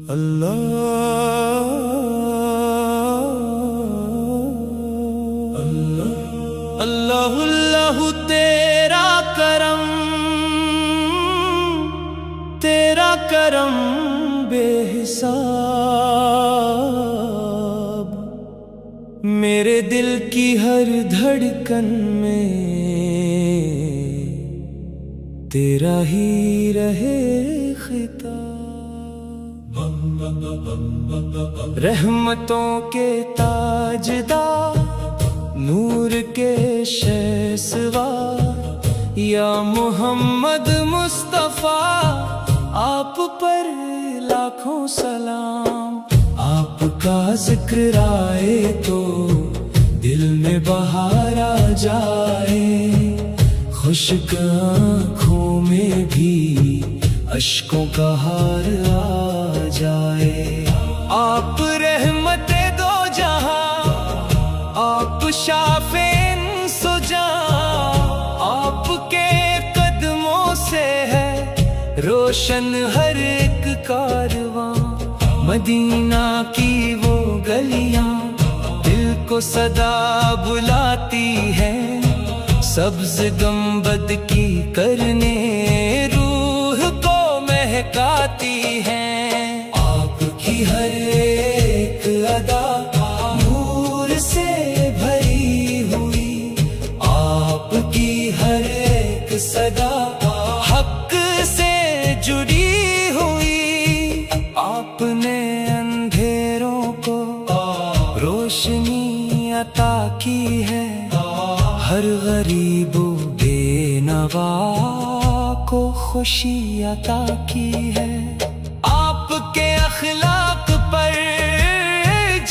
अल्लाह अल्लाह अल्लाह तेरा करम बेहिसाब, मेरे दिल की हर धड़कन में तेरा ही रहे खिताब। रहमतों के ताजदार, नूर के शेसवा, या मोहम्मद मुस्तफा, आप पर लाखों सलाम। आपका जिक्र आए तो दिल में बहार आ जाए, खुश्क आँखों में भी अश्कों का हार आ जाए। आप रहमते दो जहां, आप शाफे सुजा, आपके कदमों से है रोशन हर एक कारवां। मदीना की वो गलियां दिल को सदा बुलाती हैं, सब्ज गंबद की करने रूह को महकाती हैं। आपकी हर एक अदा नूर से भरी हुई, आपकी हर एक सदा हक से जुड़ी हुई। आपने अंधेरों को रोशनी अता की है, हर गरीब बेनवा को खुशी अता की है। आपके अखलाक पर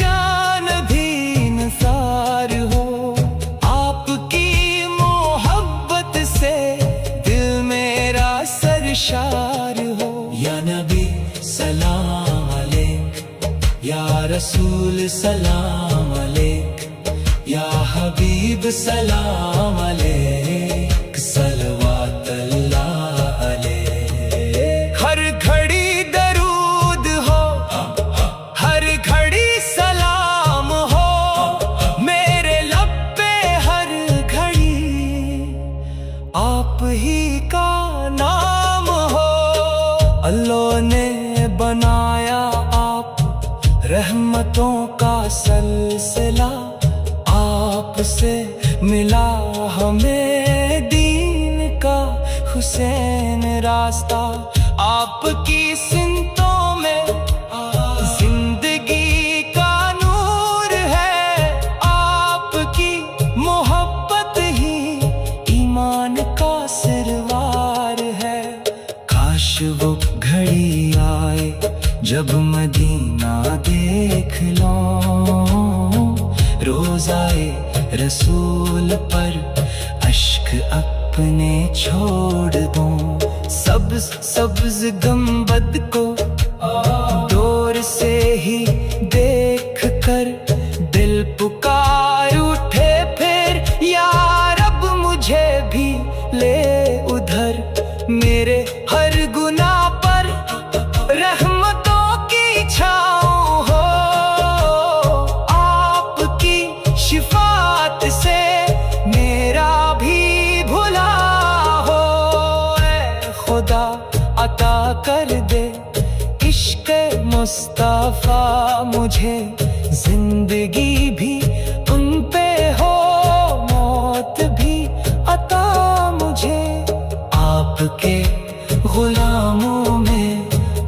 जान भी निसार हो, आपकी मोहब्बत से दिल मेरा सरशार हो। या नबी सलाम अलैक, या रसूल सलाम अलैक, या हबीब सलाम अलैक, सलवात अल्लाह अलैक। हर घड़ी दरूद हो, हर घड़ी सलाम हो, मेरे लब पे हर घड़ी आप ही का नाम हो। अल्लाह ने बनाया आप रहमतों का सिलसिला, आपसे मिला हमें दीन का हुसैन रास्ता। आपकी सिमतों में जिंदगी का नूर है, आपकी मोहब्बत ही ईमान का सिरवार है। काश वो घड़ी आए जब मदीना देख लो, रोज़ाए रसूल पर अश्क अपने छोड़ दूं। सब्ज सब्ज गंबद को दूर से ही देख कर दिल पुकार उठे फिर, या रब मुझे भी ले उधर। मेरे हर गुनाह पर रहमतों की छाँव हो, आपकी शिफात से मेरा भी भुला हो। ऐ खुदा अता कर दे इश्क मुस्तफा मुझे, जिंदगी भी उन पे हो, मौत भी अता मुझे। आपके गुलामों में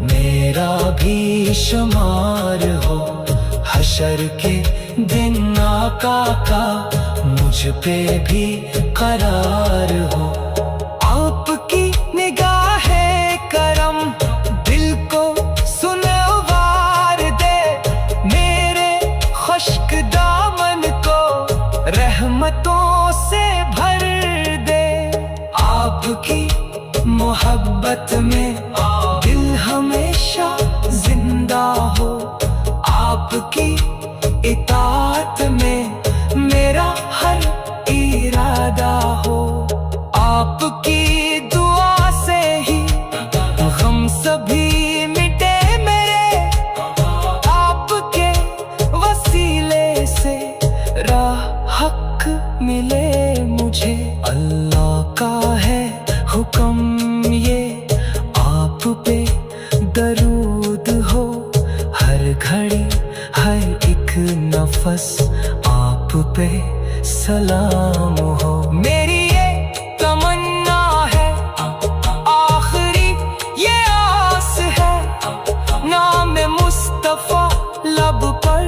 मेरा भी शुमार हो, हशर के दिन आका का मुझ पे भी करार हो। आपकी निगाहे करम दिल को सुनवार दे, मेरे खुश्क दामन को रहमतों से भर दे। आपकी मोहब्बत में दिल हमेशा जिंदा हो, आपकी इताअत में मेरा हर इरादा हो। पे दरूद हो, हर घड़ी हर एक नफस आप पे सलाम हो। मेरी ये तमन्ना है, आखिरी ये आस है, नाम मुस्तफा लब पर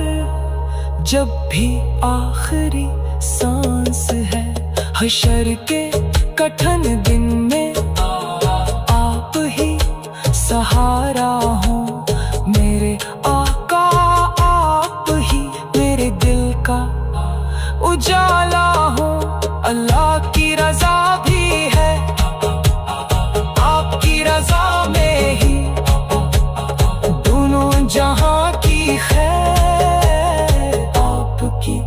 जब भी आखिरी सांस है। हशर के कठिन दिन में आप ही सहारा हो मेरे आका, आप ही मेरे दिल का उजाला हो। अल्लाह की रजा भी है, आपकी रजा में ही दोनों जहां की खैर, आपकी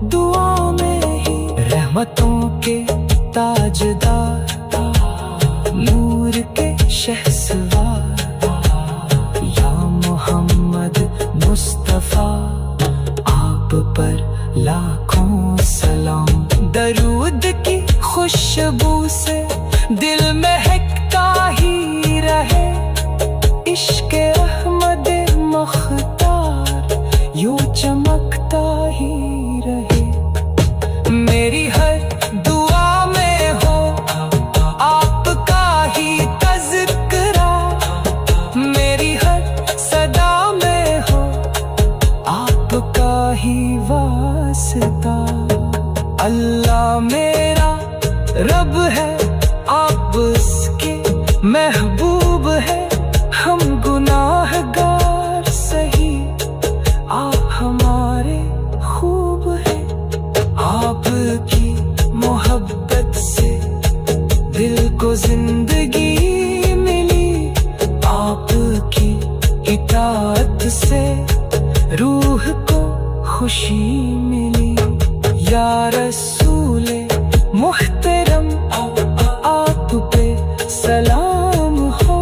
दुआ में ही रहमतों के ताजदार, नूर के शहसवार, या मोहम्मद मुस्तफा आप पर लाखों सलाम। दरूद की खुशबू से दिल महकता ही रहे, इश्क़ अहमद मख्तार यूं चमकता ही रहे। मेरी हर दुआ में हो आपका ही तज़किरा, मेरी हर सदा में हो आपका ही वास्ता। अल्लाह मेरा रब है, आप उसके महबूब है, हम गुनाहगार सही, आप हमारे खूब है। आपकी मोहब्बत से दिल को जिंदगी मिली, आपकी इताअत से रूह को खुशी मिली। या रसूले मुहतरम आप पे सलाम हो,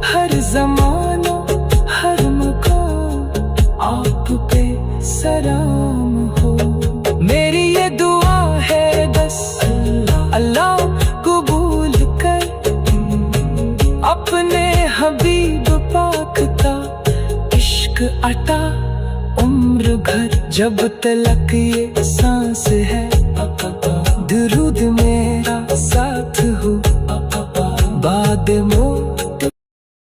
हर ज़माना हर मकाम आप पे सलाम हो। मेरी ये दुआ है बस अल्लाह कबूल कर, अपने हबीब पाक का इश्क अता उम्र भर, जब तलक ये सांस है